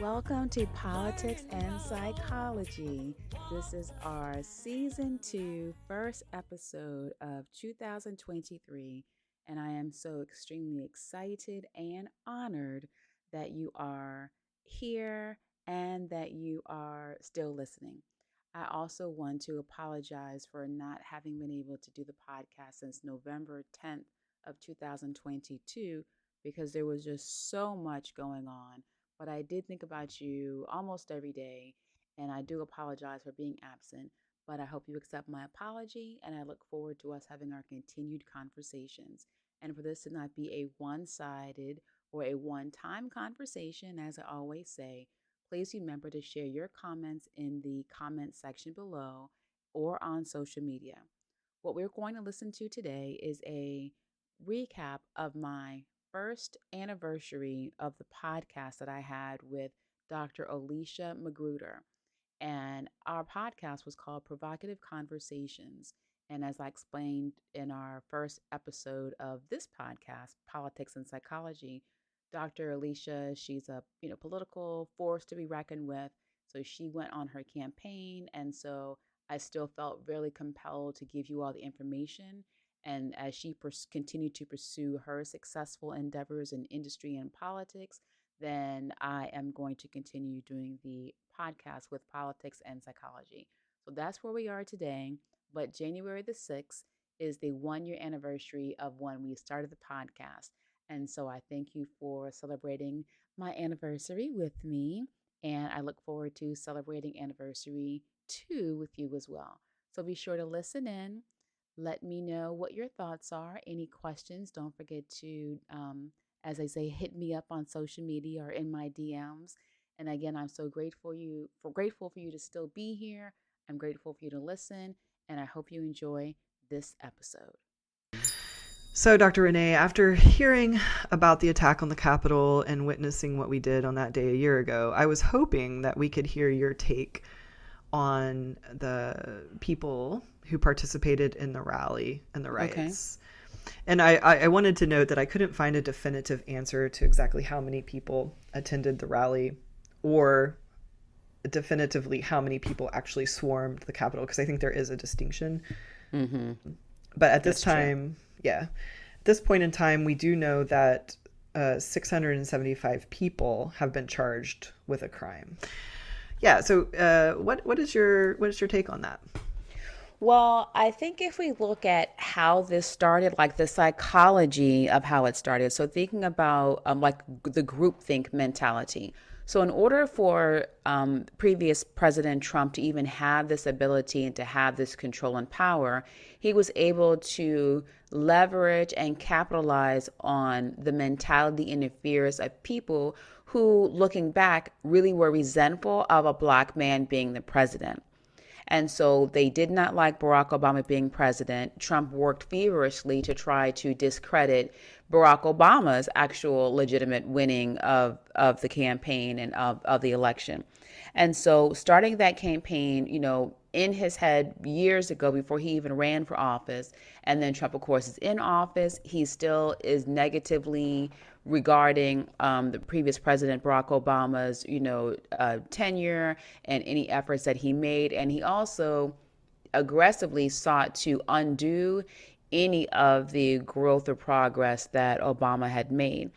Welcome to Politics and Psychology. This is our Season 2 first episode of 2023, and I am so extremely excited and honored that you are here and that you are still listening. I also want to apologize for not having been able to do the podcast since November 10th of 2022 because there was just so much going on, but I did think about you almost every day, and I do apologize for being absent. But I hope you accept my apology, and I look forward to us having our continued conversations. And for this to not be a one sided or a one time conversation, as I always say, please remember to share your comments in the comment section below or on social media. What we're going to listen to today is a recap of my first anniversary of the podcast that I had with Dr. Olysha Magruder. And our podcast was called Provocative Conversations. And as I explained in our first episode of this podcast, Politics and Psychology, Dr. Olysha, she's a political force to be reckoned with. So she went on her campaign. And so I still felt really compelled to give you all the information. And as she continued to pursue her successful endeavors in industry and politics, then I am going to continue doing the podcast with politics and psychology. So that's where we are today. But January the 6th is the 1 year anniversary of when we started the podcast. And so I thank you for celebrating my anniversary with me. And I look forward to celebrating anniversary 2 with you as well. So be sure to listen in. Let me know what your thoughts are. Any questions, don't forget to, as I say, hit me up on social media or in my DMs. And again, I'm so grateful for you to still be here. I'm grateful for you to listen, and I hope you enjoy this episode. So, Dr. Renee, after hearing about the attack on the Capitol and witnessing what we did on that day a year ago, I was hoping that we could hear your take on the people who participated in the rally and the riots. Okay. And I wanted to note that I couldn't find a definitive answer to exactly how many people attended the rally or definitively how many people actually swarmed the Capitol, because I think there is a distinction. Mm-hmm. But at this time, at this point in time, we do know that 675 people have been charged with a crime. Yeah. So what is your take on that? Well, I think if we look at how this started, like the psychology of how it started, so thinking about like the groupthink mentality. So in order for previous President Trump to even have this ability and to have this control and power, he was able to leverage and capitalize on the mentality and the fears of people who, looking back, really were resentful of a black man being the president. And so they did not like Barack Obama being president. Trump worked feverishly to try to discredit Barack Obama's actual legitimate winning of the campaign and of the election. And so starting that campaign, in his head years ago before he even ran for office, and then Trump, of course, is in office, he still is negatively regarding the previous president, Barack Obama's, tenure and any efforts that he made. And he also aggressively sought to undo any of the growth or progress that Obama had made.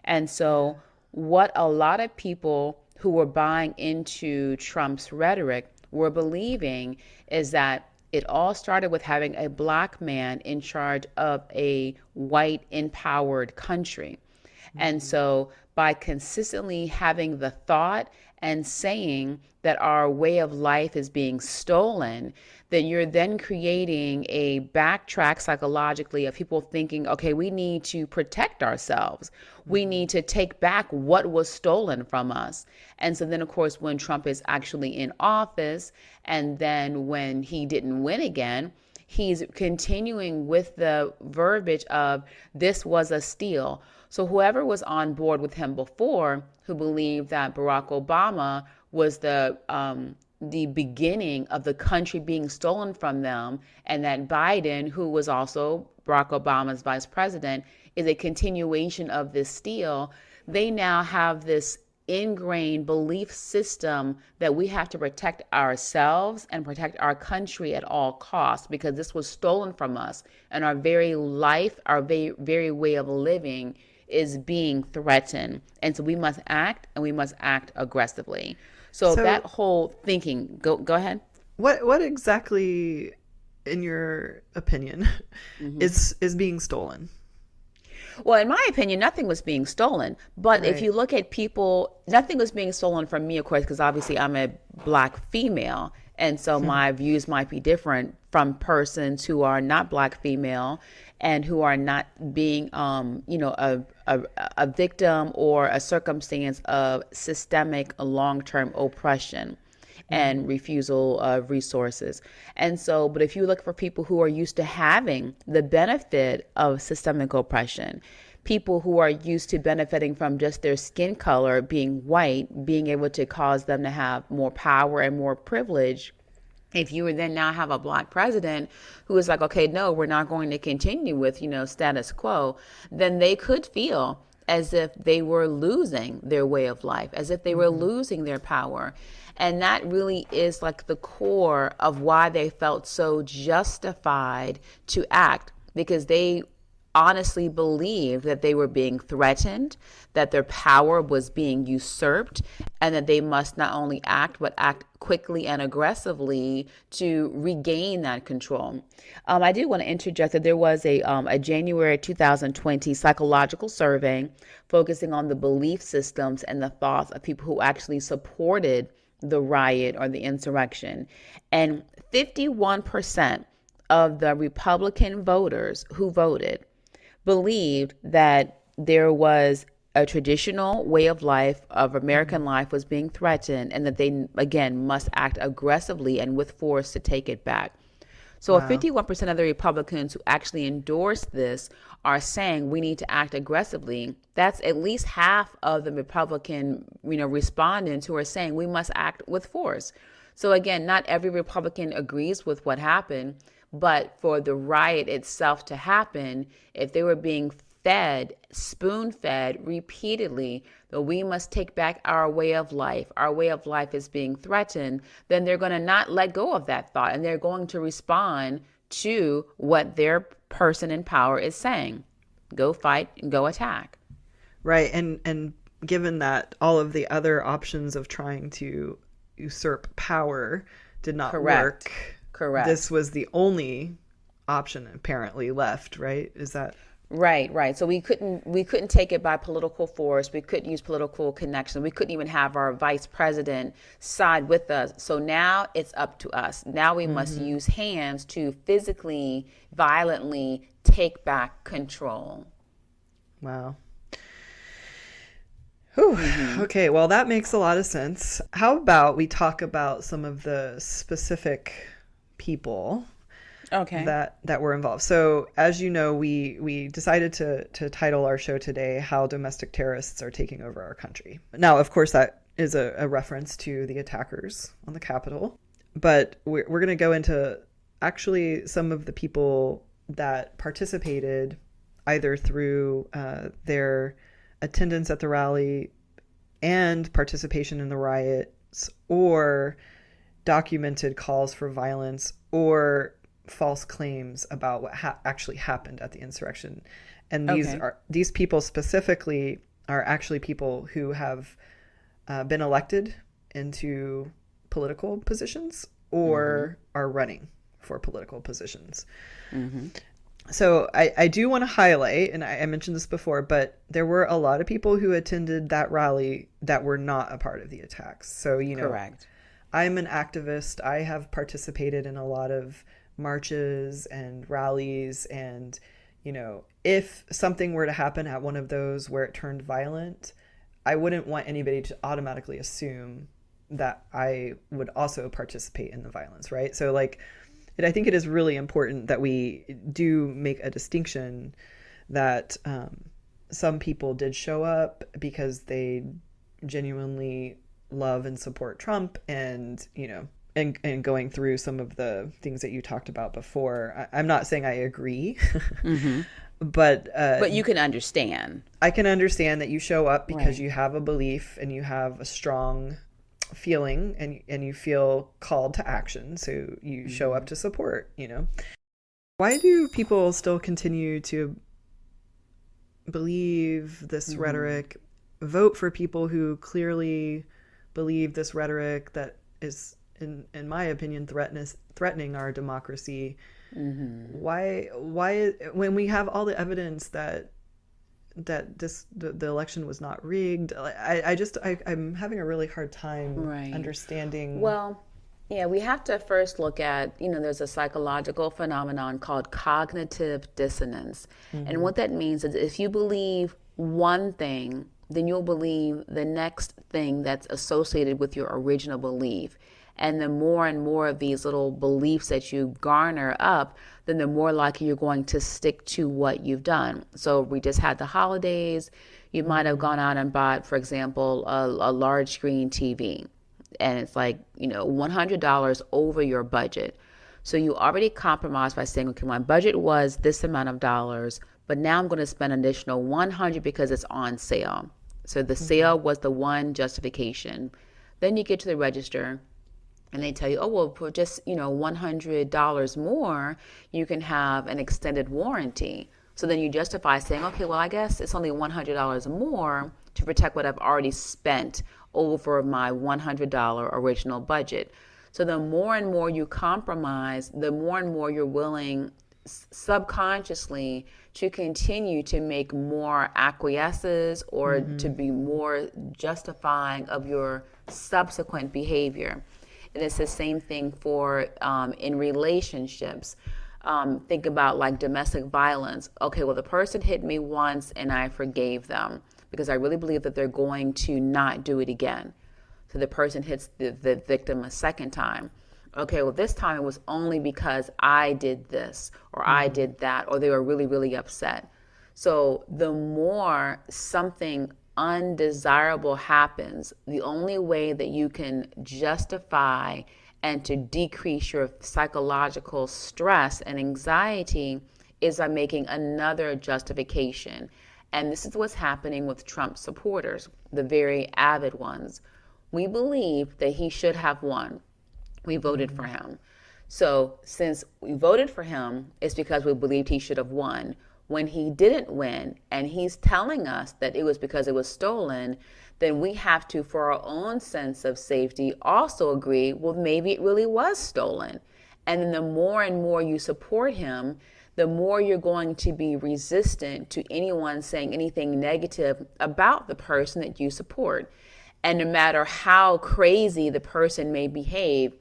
And so what a lot of people who were buying into Trump's rhetoric were believing is that it all started with having a black man in charge of a white empowered country. And so by consistently having the thought and saying that our way of life is being stolen, then you're then creating a backtrack psychologically of people thinking, okay, we need to protect ourselves. We need to take back what was stolen from us. And so then, of course, when Trump is actually in office, and then when he didn't win again, he's continuing with the verbiage of this was a steal. So whoever was on board with him before, who believed that Barack Obama was the beginning of the country being stolen from them, and that Biden, who was also Barack Obama's vice president, is a continuation of this steal, they now have this ingrained belief system that we have to protect ourselves and protect our country at all costs, because this was stolen from us, and our very life, our very way of living is being threatened. And so we must act, and we must act aggressively. So that So whole thinking, go ahead. what exactly, in your opinion, is being stolen? Well, in my opinion, nothing was being stolen. But if Right. you look at people, nothing was being stolen from me, of course, because obviously I'm a Black female. And so my views might be different from persons who are not Black female and who are not being, a victim or a circumstance of systemic long-term oppression and refusal of resources. And so, but if you look for people who are used to having the benefit of systemic oppression, people who are used to benefiting from just their skin color being white, being able to cause them to have more power and more privilege, if you would then now have a Black president who is like, okay, no, we're not going to continue with, status quo, then they could feel as if they were losing their way of life, as if they were losing their power. And that really is like the core of why they felt so justified to act, because they honestly believed that they were being threatened, that their power was being usurped, and that they must not only act, but act quickly and aggressively to regain that control. I do want to interject that there was a January 2020 psychological survey focusing on the belief systems and the thoughts of people who actually supported the riot or the insurrection. And 51% of the Republican voters who voted believed that there was a traditional way of life, of American life, was being threatened, and that they, again, must act aggressively and with force to take it back. So Wow. 51% of the Republicans who actually endorsed this are saying we need to act aggressively. That's at least half of the Republican, respondents who are saying we must act with force. So again, not every Republican agrees with what happened, but for the riot itself to happen, if they were being fed, spoon fed repeatedly, that we must take back our way of life is being threatened, then they're going to not let go of that thought, and they're going to respond to what their person in power is saying. Go fight and go attack. Right. And given that all of the other options of trying to usurp power did not Correct. work, this Correct. was the only option apparently left, right? Is that Right. So we couldn't take it by political force. We couldn't use political connection. We couldn't even have our vice president side with us. So now it's up to us. Now we must use hands to physically, violently take back control. wow. Whew. Okay, well, that makes a lot of sense. How about we talk about some of the specific people Okay. that were involved? So, as you know, we decided to title our show today "How Domestic Terrorists Are Taking Over Our Country." Now, of course, that is a reference to the attackers on the Capitol, but we're going to go into actually some of the people that participated either through their attendance at the rally and participation in the riots, or documented calls for violence, or false claims about what actually happened at the insurrection. And Okay. these people specifically are actually people who have been elected into political positions or are running for political positions. So I do want to highlight, and I mentioned this before, but there were a lot of people who attended that rally that were not a part of the attacks. So, Correct. I'm an activist. I have participated in a lot of marches and rallies. And, if something were to happen at one of those where it turned violent, I wouldn't want anybody to automatically assume that I would also participate in the violence, right? So, I think it is really important that we do make a distinction that some people did show up because they genuinely love and support Trump, and and going through some of the things that you talked about before. I'm not saying I agree, But you can understand. I can understand that you show up because Right. you have a belief and you have a strong feeling, and you feel called to action. So you show up to support, Why do people still continue to believe this rhetoric, vote for people who clearly believe this rhetoric that is, in my opinion, threatening our democracy? Why, when we have all the evidence that the election was not rigged, I'm having a really hard time Right. understanding. Well, yeah, we have to first look at, there's a psychological phenomenon called cognitive dissonance. And what that means is if you believe one thing, then you'll believe the next thing that's associated with your original belief. And the more and more of these little beliefs that you garner up, then the more likely you're going to stick to what you've done. So we just had the holidays. You might have gone out and bought, for example, a large screen TV. And it's like, $100 over your budget. So you already compromised by saying, okay, my budget was this amount of dollars, but now I'm going to spend an additional $100 because it's on sale. So the sale was the one justification. Then you get to the register and they tell you, oh, well, for just, $100 more, you can have an extended warranty. So then you justify saying, okay, well, I guess it's only $100 more to protect what I've already spent over my $100 original budget. So the more and more you compromise, the more and more you're willing subconsciously to continue to make more acquiesces or to be more justifying of your subsequent behavior. And it's the same thing for in relationships. Think about like domestic violence. Okay, well, the person hit me once and I forgave them because I really believe that they're going to not do it again. So the person hits the victim a second time. Okay, well, this time it was only because I did this or I did that, or they were really, really upset. So the more something undesirable happens, the only way that you can justify and to decrease your psychological stress and anxiety is by making another justification. And this is what's happening with Trump supporters, the very avid ones. We believe that he should have won. We voted for him. So since we voted for him, it's because we believed he should have won. When he didn't win and he's telling us that it was because it was stolen, then we have to, for our own sense of safety, also agree, well, maybe it really was stolen. And then the more and more you support him, the more you're going to be resistant to anyone saying anything negative about the person that you support. And no matter how crazy the person may behave,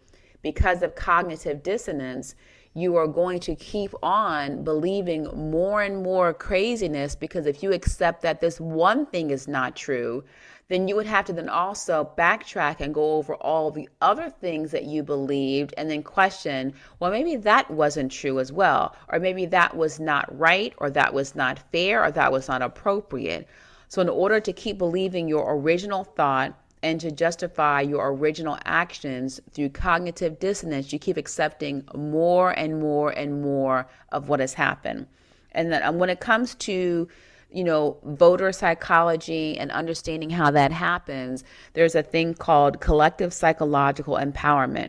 because of cognitive dissonance, you are going to keep on believing more and more craziness, because if you accept that this one thing is not true, then you would have to then also backtrack and go over all the other things that you believed and then question, well, maybe that wasn't true as well, or maybe that was not right, or that was not fair, or that was not appropriate. So in order to keep believing your original thought and to justify your original actions through cognitive dissonance, you keep accepting more and more and more of what has happened. And then when it comes to, voter psychology and understanding how that happens, there's a thing called collective psychological empowerment.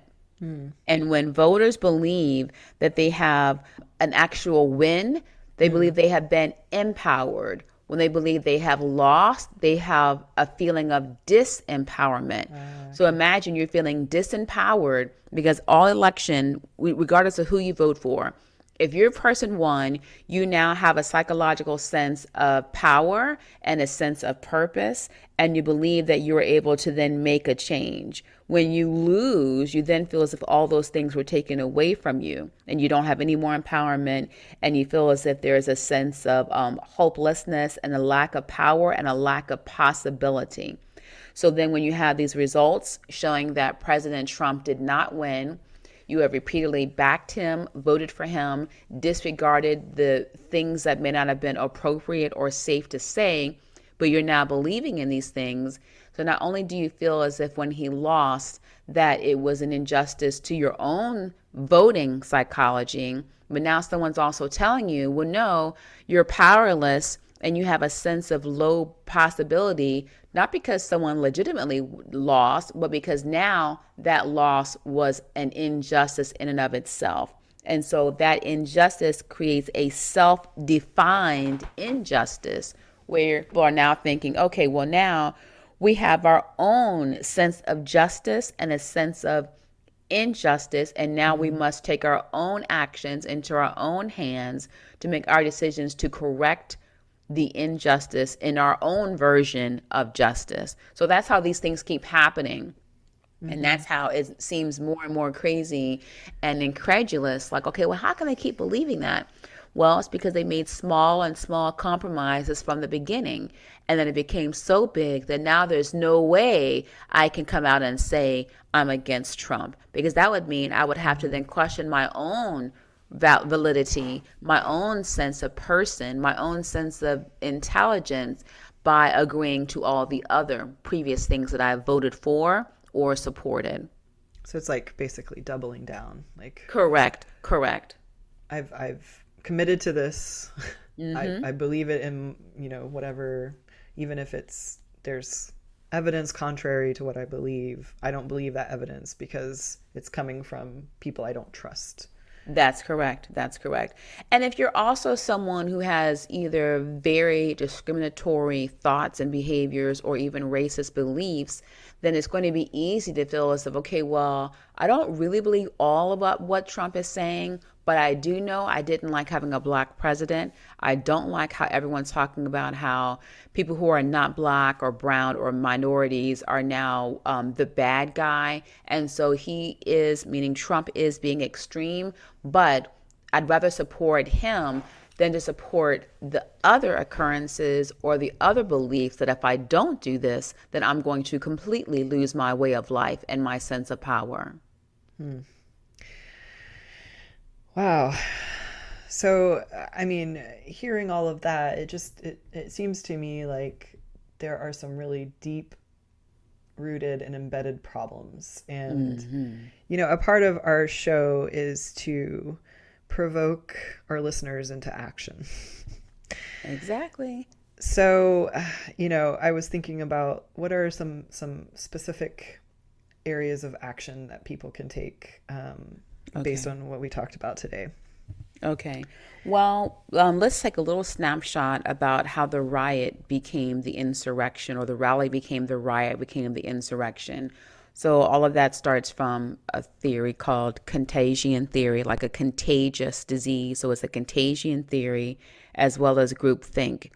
And when voters believe that they have an actual win, they believe they have been empowered. When they believe they have lost, they have a feeling of disempowerment. So imagine you're feeling disempowered because all election, regardless of who you vote for, if your person won, you now have a psychological sense of power and a sense of purpose, and you believe that you're able to then make a change. When you lose, you then feel as if all those things were taken away from you and you don't have any more empowerment, and you feel as if there's a sense of hopelessness and a lack of power and a lack of possibility. So then when you have these results showing that President Trump did not win, you have repeatedly backed him, voted for him, disregarded the things that may not have been appropriate or safe to say, but you're now believing in these things. So not only do you feel as if when he lost that it was an injustice to your own voting psychology, but now someone's also telling you, well, no, you're powerless and you have a sense of low possibility, not because someone legitimately lost, but because now that loss was an injustice in and of itself. And so that injustice creates a self-defined injustice where people are now thinking, okay, well, now we have our own sense of justice and a sense of injustice, and now we must take our own actions into our own hands to make our decisions to correct the injustice in our own version of justice. So that's how these things keep happening. And that's how it seems more and more crazy and incredulous. Like, okay, well, how can they keep believing that? Well, it's because they made small and small compromises from the beginning. And then it became so big that now there's no way I can come out and say I'm against Trump, because that would mean I would have to then question my own validity, my own sense of person, my own sense of intelligence by agreeing to all the other previous things that I voted for or supported. So it's like basically doubling down. Like, Correct. I've committed to this. I believe it in, whatever, even if there's evidence contrary to what I believe. I don't believe that evidence because it's coming from people I don't trust. That's correct. And if you're also someone who has either very discriminatory thoughts and behaviors or even racist beliefs, then it's going to be easy to feel as if, okay, well, I don't really believe all about what Trump is saying, but I do know I didn't like having a black president. I don't like how everyone's talking about how people who are not black or brown or minorities are now the bad guy. And so he is, meaning Trump is being extreme, but I'd rather support him than to support the other occurrences or the other beliefs that if I don't do this, then I'm going to completely lose my way of life and my sense of power. Wow. So, I mean, hearing all of that, it seems to me like there are some really deep rooted and embedded problems. And, a part of our show is to provoke our listeners into action. Exactly. So, I was thinking about what are some specific areas of action that people can take based on what we talked about today. Okay. Well, let's take a little snapshot about how the riot became the insurrection, or the rally became the riot, became the insurrection. So all of that starts from a theory called contagion theory, like a contagious disease. So it's a contagion theory as well as groupthink.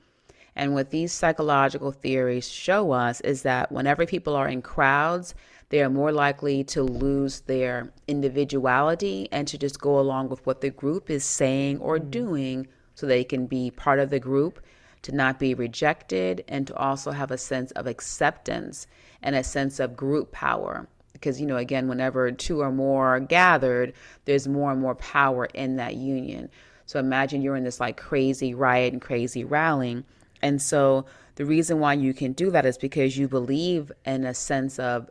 And what these psychological theories show us is that whenever people are in crowds, they are more likely to lose their individuality and to just go along with what the group is saying or doing so they can be part of the group, to not be rejected, and to also have a sense of acceptance and a sense of group power. Because, again, whenever two or more are gathered, there's more and more power in that union. So imagine you're in this like crazy riot and crazy rallying. And so the reason why you can do that is because you believe in a sense of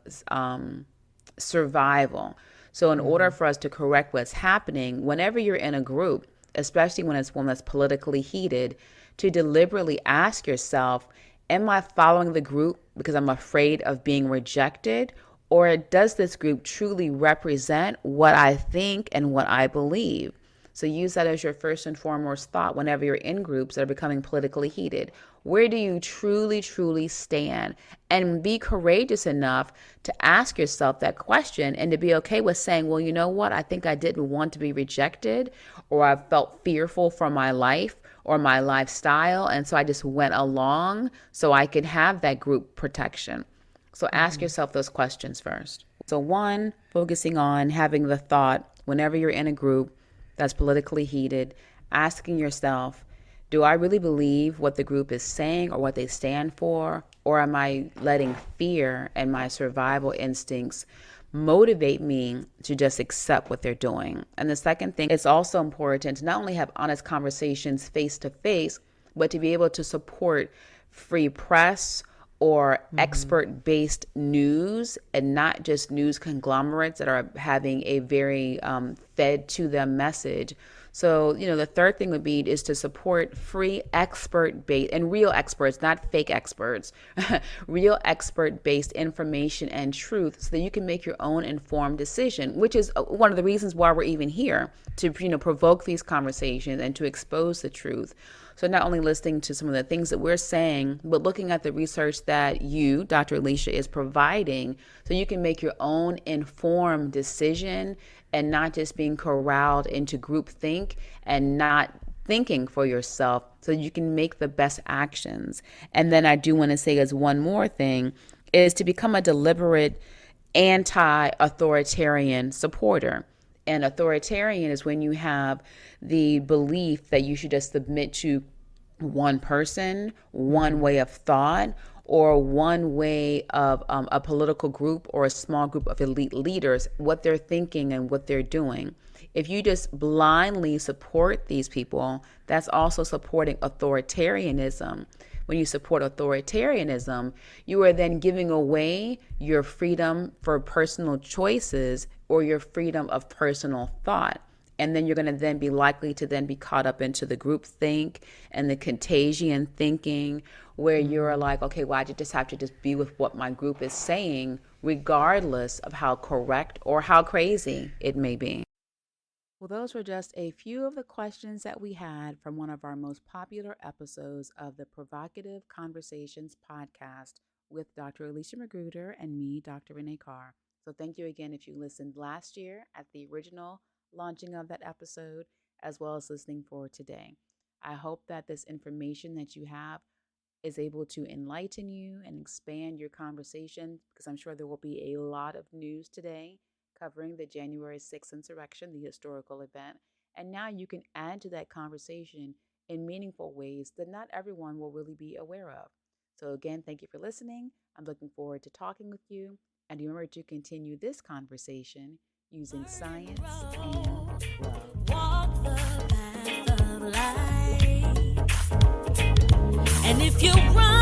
survival. So in order for us to correct what's happening, whenever you're in a group, especially when it's one that's politically heated, to deliberately ask yourself, am I following the group because I'm afraid of being rejected? Or does this group truly represent what I think and what I believe? So use that as your first and foremost thought whenever you're in groups that are becoming politically heated. Where do you truly, truly stand? And be courageous enough to ask yourself that question and to be okay with saying, well, you know what? I think I didn't want to be rejected, or I felt fearful for my life or my lifestyle. And so I just went along so I could have that group protection. So ask yourself those questions first. So one, focusing on having the thought whenever you're in a group that's politically heated, asking yourself, do I really believe what the group is saying or what they stand for? Or am I letting fear and my survival instincts motivate me to just accept what they're doing? And the second thing, it's also important to not only have honest conversations face to face, but to be able to support free press or expert-based news, and not just news conglomerates that are having a very fed to them message. So, the third thing would be is to support free expert-based and real experts, not fake experts, real expert-based information and truth, so that you can make your own informed decision, which is one of the reasons why we're even here, to provoke these conversations and to expose the truth. So not only listening to some of the things that we're saying, but looking at the research that you, Dr. Olysha, is providing, so you can make your own informed decision and not just being corralled into groupthink and not thinking for yourself, so you can make the best actions. And then I do want to say as one more thing is to become a deliberate anti-authoritarian supporter. And authoritarian is when you have the belief that you should just submit to one person, one way of thought, or one way of a political group or a small group of elite leaders, what they're thinking and what they're doing. If you just blindly support these people, that's also supporting authoritarianism. When you support authoritarianism, you are then giving away your freedom for personal choices or your freedom of personal thought. And then you're going to then be likely to then be caught up into the group think and the contagion thinking, where you're like, okay, well, I just have to just be with what my group is saying, regardless of how correct or how crazy it may be. Well, those were just a few of the questions that we had from one of our most popular episodes of the Provocative Conversations podcast with Dr. Olysha Magruder and me, Dr. Renee Carr. So thank you again if you listened last year at the original launching of that episode, as well as listening for today. I hope that this information that you have is able to enlighten you and expand your conversation, because I'm sure there will be a lot of news today covering the January 6th insurrection, the historical event. And now you can add to that conversation in meaningful ways that not everyone will really be aware of. So again, thank you for listening. I'm looking forward to talking with you. And remember to continue this conversation using science and love. Walk the path of light. And if you run